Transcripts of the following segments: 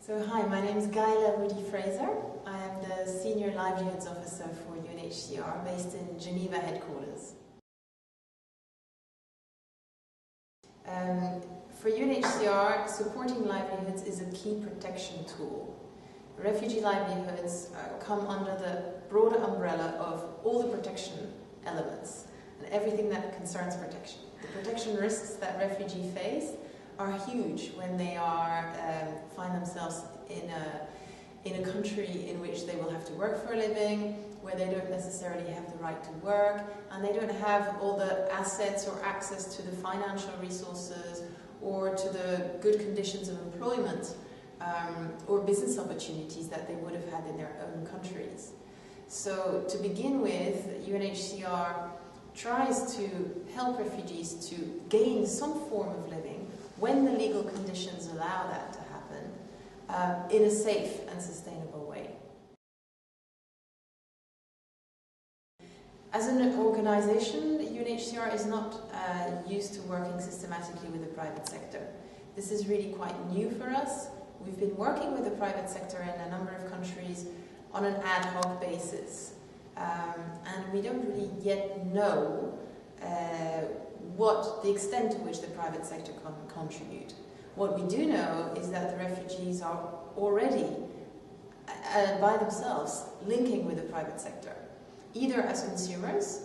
So hi, my name is Gaela Roudy Fraser. I am the Senior Livelihoods Officer for UNHCR based in Geneva headquarters. For UNHCR, supporting livelihoods is a key protection tool. Refugee livelihoods come under the broader umbrella of all the protection elements and everything that concerns protection. The protection risks that refugees face are huge when they find themselves in a country in which they will have to work for a living, where they don't necessarily have the right to work, and they don't have all the assets or access to the financial resources or to the good conditions of employment or business opportunities that they would have had in their own countries. So to begin with, UNHCR tries to help refugees to gain some form of living when the legal conditions allow that to happen in a safe and sustainable way. As an organization, UNHCR is not used to working systematically with the private sector. This is really quite new for us. We've been working with the private sector in a number of countries on an ad hoc basis. And we don't really yet know what the extent to which the private sector can contribute. What we do know is that the refugees are already, by themselves, linking with the private sector. Either as consumers,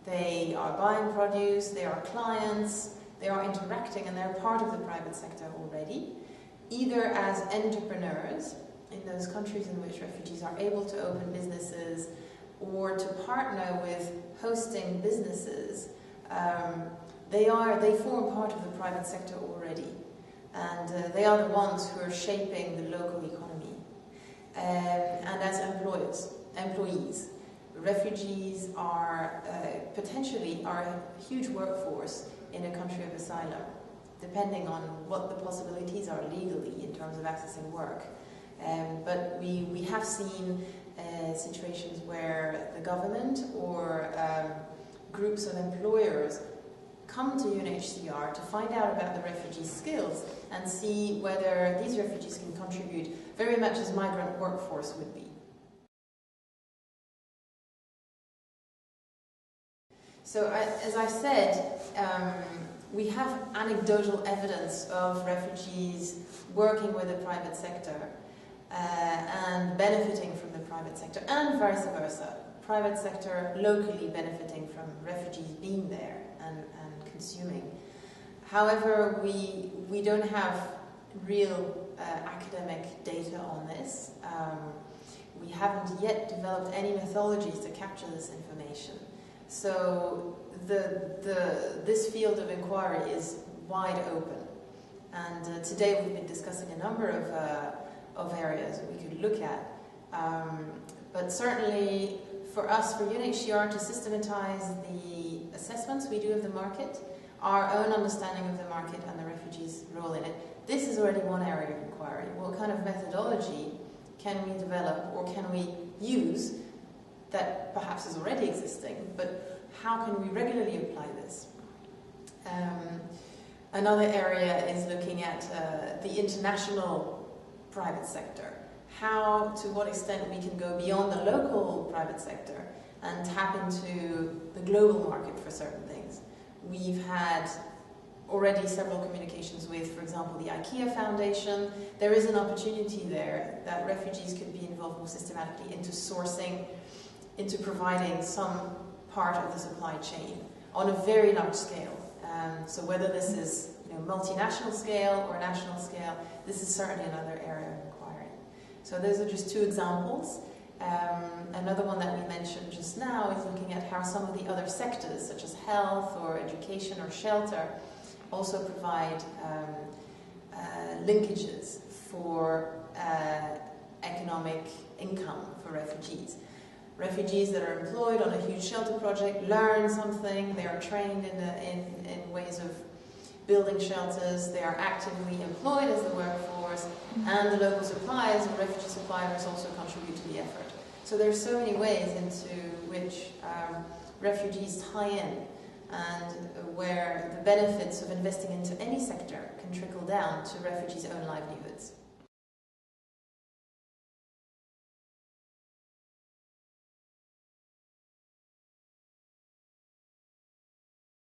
they are buying produce, they are clients, they are interacting and they're part of the private sector already. Either as entrepreneurs in those countries in which refugees are able to open businesses or to partner with hosting businesses, they form part of the private sector already, and they are the ones who are shaping the local economy. And as employees, refugees are potentially a huge workforce in a country of asylum, depending on what the possibilities are legally in terms of accessing work. But we have seen situations where the government or groups of employers come to UNHCR to find out about the refugees' skills and see whether these refugees can contribute very much as migrant workforce would be. So as I said, we have anecdotal evidence of refugees working with the private sector and benefiting from the private sector, and vice versa. Private sector locally benefiting from refugees being there and consuming. However, we don't have real academic data on this. We haven't yet developed any methodologies to capture this information. So this field of inquiry is wide open. And today we've been discussing a number of areas we could look at. But certainly for us, for UNHCR, to systematize the assessments we do of the market, our own understanding of the market and the refugees' role in it, this is already one area of inquiry. What kind of methodology can we develop or can we use that perhaps is already existing, but how can we regularly apply this? Another area is looking at the international private sector. To what extent we can go beyond the local private sector and tap into the global market for certain things. We've had already several communications with, for example, the IKEA Foundation. There is an opportunity there that refugees could be involved more systematically into sourcing, into providing some part of the supply chain on a very large scale. So whether this is multinational scale or national scale, this is certainly another area of inquiry. So those are just two examples. Another one that we mentioned just now is looking at how some of the other sectors, such as health or education or shelter, also provide linkages for economic income for refugees. Refugees that are employed on a huge shelter project learn something, they are trained in ways of building shelters, they are actively employed as the workforce, and the local suppliers and refugee suppliers also contribute to the effort. So there are so many ways into which refugees tie in, and where the benefits of investing into any sector can trickle down to refugees' own livelihoods.